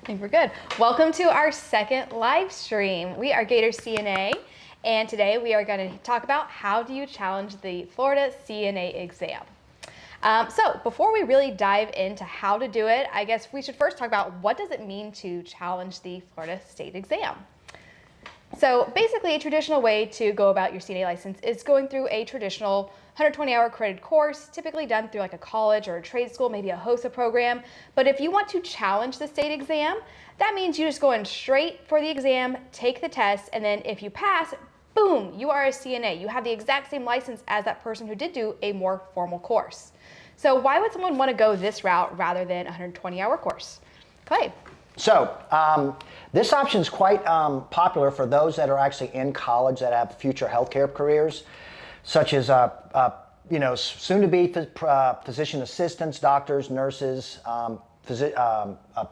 I think we're good. Welcome to our second live stream. We are GatorCNA, and today we are going to talk about how do you challenge the Florida CNA exam. So before we really dive into how to do it, I guess we should first talk about what does it mean to challenge the Florida state exam. So basically, a traditional way to go about your CNA license is going through a traditional 120-hour accredited course, typically done through like a college or a trade school, maybe a HOSA program. But if you want to challenge the state exam, that means you just go in straight for the exam, take the test, and then if you pass, boom, you are a CNA. You have the exact same license as that person who did do a more formal course. So why would someone want to go this route rather than a 120-hour course? Clay. So this option is quite popular for those that are actually in college that have future healthcare careers, such as soon-to-be physician assistants, doctors, nurses,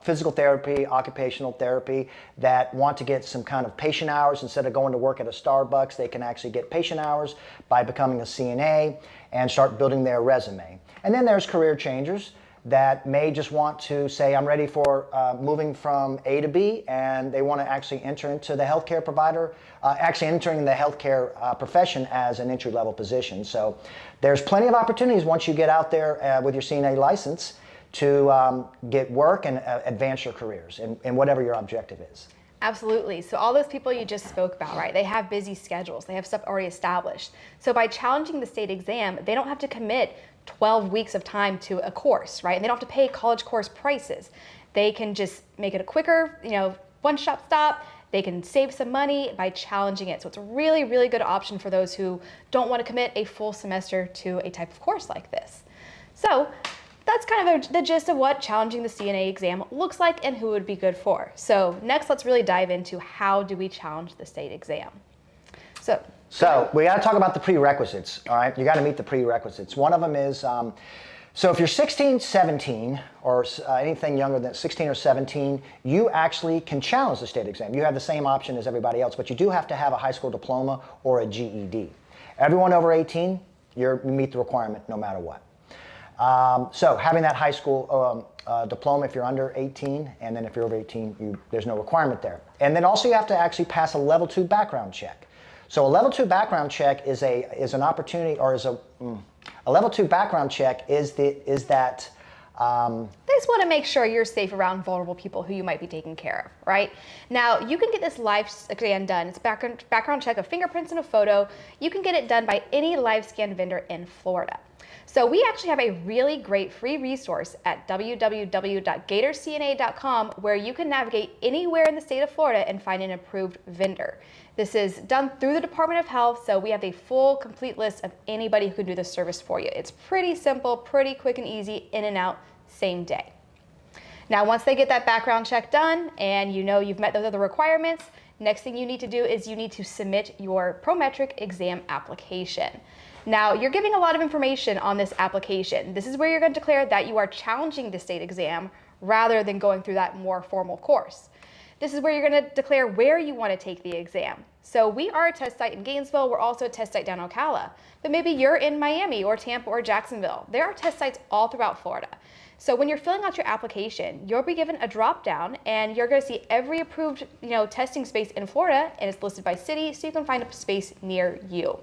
physical therapy, occupational therapy, that want to get some kind of patient hours. Instead of going to work at a Starbucks, they can actually get patient hours by becoming a CNA and start building their resume. And then there's career changers that may just want to say, I'm ready for moving from A to B, and they want to actually enter into the healthcare provider, actually entering the healthcare profession as an entry-level position. So there's plenty of opportunities once you get out there with your CNA license to get work and advance your careers in whatever your objective is. Absolutely. So all those people you just spoke about, right? They have busy schedules. They have stuff already established. So by challenging the state exam, they don't have to commit 12 weeks of time to a course, right? And they don't have to pay college course prices. They can just make it a quicker, one-stop stop. They can save some money by challenging it. So it's a really, really good option for those who don't want to commit a full semester to a type of course like this. So that's kind of the gist of what challenging the CNA exam looks like and who it would be good for. So next, let's really dive into how do we challenge the state exam. So we got to talk about the prerequisites, all right? You got to meet the prerequisites. One of them is, so if you're 16, 17, or anything younger than 16 or 17, you actually can challenge the state exam. You have the same option as everybody else, but you do have to have a high school diploma or a GED. Everyone over 18, you meet the requirement no matter what. So having that high school diploma if you're under 18, and then if you're over 18, there's no requirement there. And then also you have to actually pass a level 2 background check. So a level 2 background check is an opportunity, or a level 2 background check is that. They just want to make sure you're safe around vulnerable people who you might be taking care of, right? Now, you can get this live scan done. It's a background check of fingerprints and a photo. You can get it done by any live scan vendor in Florida. So we actually have a really great free resource at www.GatorCNA.com where you can navigate anywhere in the state of Florida and find an approved vendor. This is done through the Department of Health, so we have a full, complete list of anybody who can do this service for you. It's pretty simple, pretty quick and easy, in and out, same day. Now, once they get that background check done and you've met those other requirements, next thing you need to do is you need to submit your Prometric exam application. Now, you're giving a lot of information on this application. This is where you're going to declare that you are challenging the state exam rather than going through that more formal course. This is where you're going to declare where you want to take the exam. So we are a test site in Gainesville. We're also a test site down in Ocala. But maybe you're in Miami or Tampa or Jacksonville. There are test sites all throughout Florida. So when you're filling out your application, you'll be given a drop down and you're going to see every approved testing space in Florida, and it's listed by city, so you can find a space near you.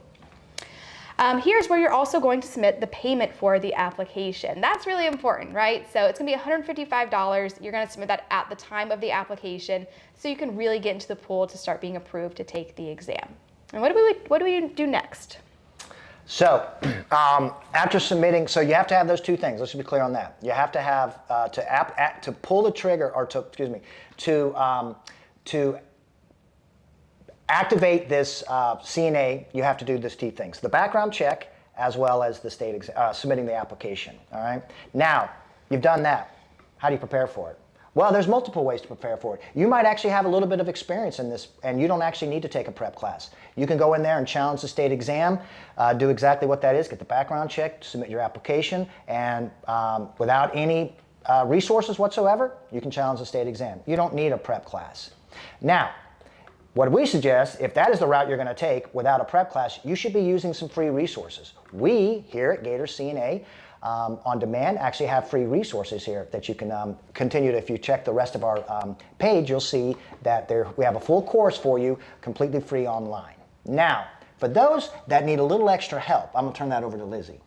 Here's where you're also going to submit the payment for the application. That's really important, right? So it's gonna be $155. You're gonna submit that at the time of the application so you can really get into the pool to start being approved to take the exam. And what do we do next? So after submitting, so you have to have those two things. Let's be clear on that. You have to have, to pull the trigger, or to activate this CNA, you have to do these two things: the background check as well as the state submitting the application. All right. Now you've done that. How do you prepare for it? Well, there's multiple ways to prepare for it. You might actually have a little bit of experience in this, and you don't actually need to take a prep class. You can go in there and challenge the state exam, do exactly what that is, get the background check, submit your application, and without any resources whatsoever, you can challenge the state exam. You don't need a prep class. Now, what we suggest, if that is the route you're going to take without a prep class, you should be using some free resources. We here at GatorCNA on demand actually have free resources here that you can continue to, if you check the rest of our page, you'll see that we have a full course for you completely free online. Now, for those that need a little extra help, I'm going to turn that over to Lizzie.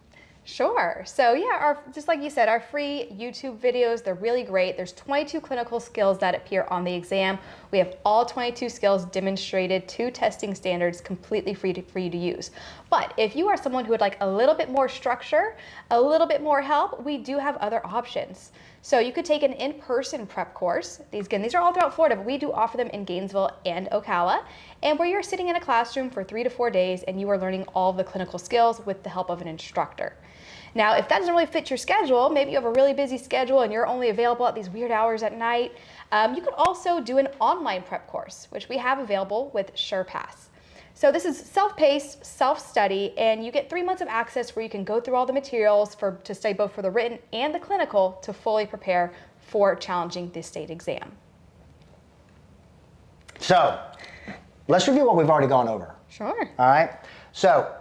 Sure. So yeah, just like you said, our free YouTube videos, they're really great. There's 22 clinical skills that appear on the exam. We have all 22 skills demonstrated to testing standards, completely free for you to use. But if you are someone who would like a little bit more structure, a little bit more help, we do have other options. So you could take an in-person prep course. These are all throughout Florida, but we do offer them in Gainesville and Ocala, and where you're sitting in a classroom for 3 to 4 days and you are learning all of the clinical skills with the help of an instructor. Now, if that doesn't really fit your schedule, maybe you have a really busy schedule and you're only available at these weird hours at night, you could also do an online prep course, which we have available with SurePass. So this is self-paced, self-study, and you get 3 months of access where you can go through all the materials to study both for the written and the clinical to fully prepare for challenging the state exam. So, let's review what we've already gone over. Sure. All right. So,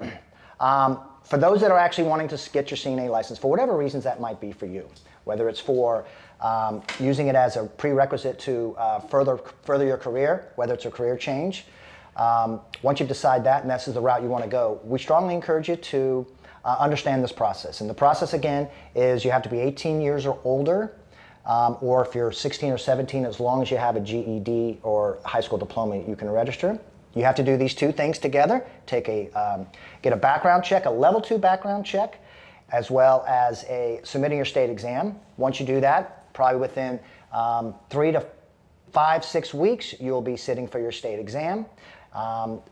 for those that are actually wanting to get your CNA license, for whatever reasons that might be for you, whether it's for using it as a prerequisite to further your career, whether it's a career change, once you decide that and this is the route you want to go, we strongly encourage you to understand this process. And the process, again, is you have to be 18 years or older, or if you're 16 or 17, as long as you have a GED or high school diploma, you can register. You have to do these 2 things together, get a background check, a level 2 background check, as well as submitting your state exam. Once you do that, probably within 3 to 5, 6 weeks, you'll be sitting for your state exam.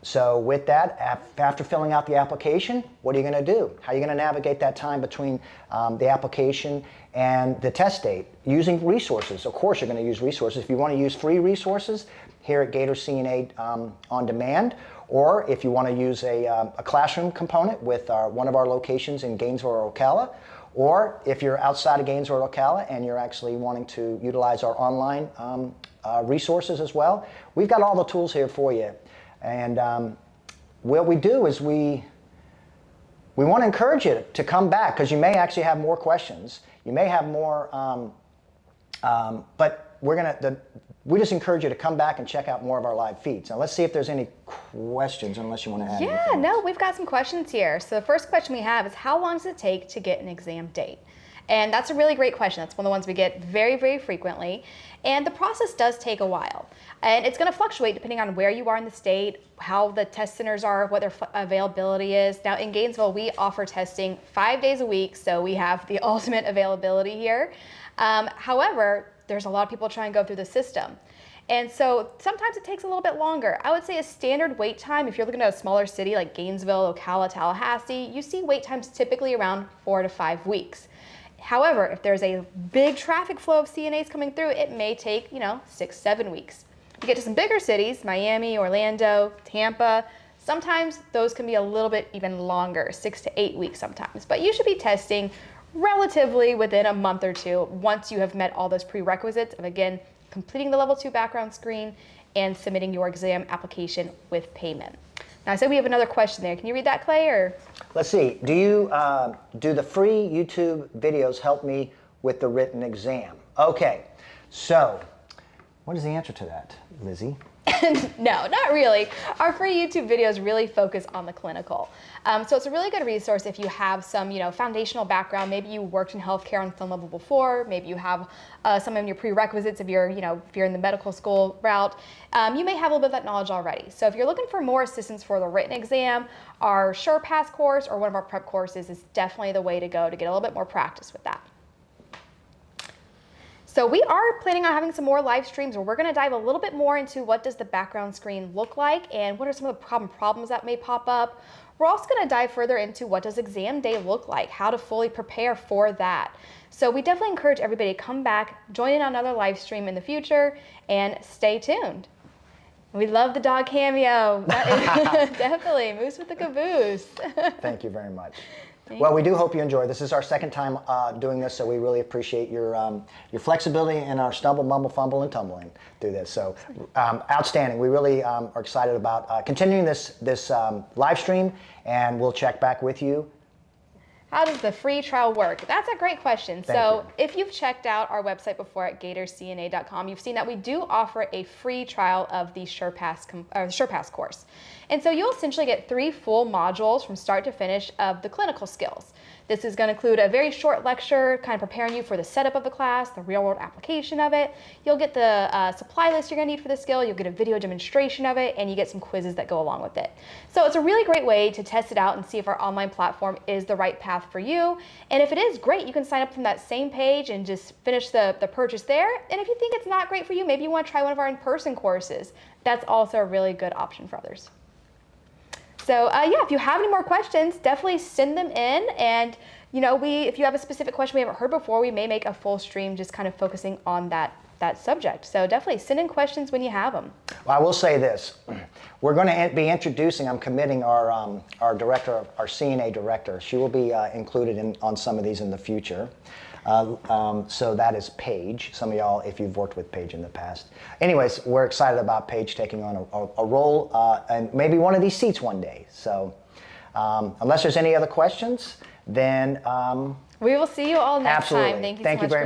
So with that, after filling out the application, what are you going to do? How are you going to navigate that time between the application and the test date? Using resources. Of course, you're going to use resources. If you want to use free resources here at GatorCNA on demand, or if you want to use a classroom component with one of our locations in Gainesville or Ocala, or if you're outside of Gainesville or Ocala and you're actually wanting to utilize our online resources as well, we've got all the tools here for you. And what we do is we want to encourage you to come back, because you may actually have more questions. You may have more, but we just encourage you to come back and check out more of our live feeds. Now let's see if there's any questions, unless you want to add anything else. No, we've got some questions here. So the first question we have is, how long does it take to get an exam date? And that's a really great question. That's one of the ones we get very, very frequently. And the process does take a while. And it's going to fluctuate depending on where you are in the state, how the test centers are, what their availability is. Now in Gainesville, we offer testing 5 days a week, so we have the ultimate availability here. However, there's a lot of people trying to go through the system. And so sometimes it takes a little bit longer. I would say a standard wait time, if you're looking at a smaller city like Gainesville, Ocala, Tallahassee, you see wait times typically around 4 to 5 weeks. However, if there's a big traffic flow of CNAs coming through, it may take, 6, 7 weeks. You get to some bigger cities, Miami, Orlando, Tampa, sometimes those can be a little bit even longer, 6 to 8 weeks sometimes. But you should be testing relatively within a month or 2 once you have met all those prerequisites of, again, completing the level 2 background screen and submitting your exam application with payment. Now I said we have another question there. Can you read that, Clay? Or? Let's see. Do the free YouTube videos help me with the written exam? Okay. So, what is the answer to that, Lizzie? No, not really. Our free YouTube videos really focus on the clinical. So it's a really good resource if you have some, foundational background. Maybe you worked in healthcare on some level before. Maybe you have some of your prerequisites if you're in the medical school route. You may have a little bit of that knowledge already. So if you're looking for more assistance for the written exam, our SurePass course or one of our prep courses is definitely the way to go to get a little bit more practice with that. So we are planning on having some more live streams where we're going to dive a little bit more into what does the background screen look like and what are some of the problems that may pop up. We're also going to dive further into what does exam day look like, how to fully prepare for that. So we definitely encourage everybody to come back, join in on another live stream in the future, and stay tuned. We love the dog cameo. Definitely, Moose with the caboose. Thank you very much. Well, we do hope you enjoy. This is our second time doing this, so we really appreciate your flexibility and our stumble, mumble, fumble, and tumbling through this. So outstanding. We really are excited about continuing this live stream, and we'll check back with you How does the free trial work? That's a great question. Thank So you. if you've checked out our website before at GatorCNA.com, you've seen that we do offer a free trial of the SurePass course. And so you'll essentially get 3 full modules from start to finish of the clinical skills. This is going to include a very short lecture, kind of preparing you for the setup of the class, the real world application of it. You'll get the supply list you're going to need for the skill. You'll get a video demonstration of it, and you get some quizzes that go along with it. So it's a really great way to test it out and see if our online platform is the right path for you. And if it is, great, you can sign up from that same page and just finish the purchase there. And if you think it's not great for you, maybe you want to try one of our in-person courses. That's also a really good option for others. So yeah, if you have any more questions, definitely send them in. And if you have a specific question we haven't heard before, we may make a full stream just kind of focusing on that subject. So definitely send in questions when you have them. Well, I will say this. We're going to be introducing, I'm committing our director, our CNA director. She will be included on some of these in the future. So that is Paige. Some of y'all, if you've worked with Paige in the past. Anyways, we're excited about Paige taking on a role and maybe one of these seats one day. So unless there's any other questions, then we will see you all next absolutely. time. Thank you so Thank you much very for much.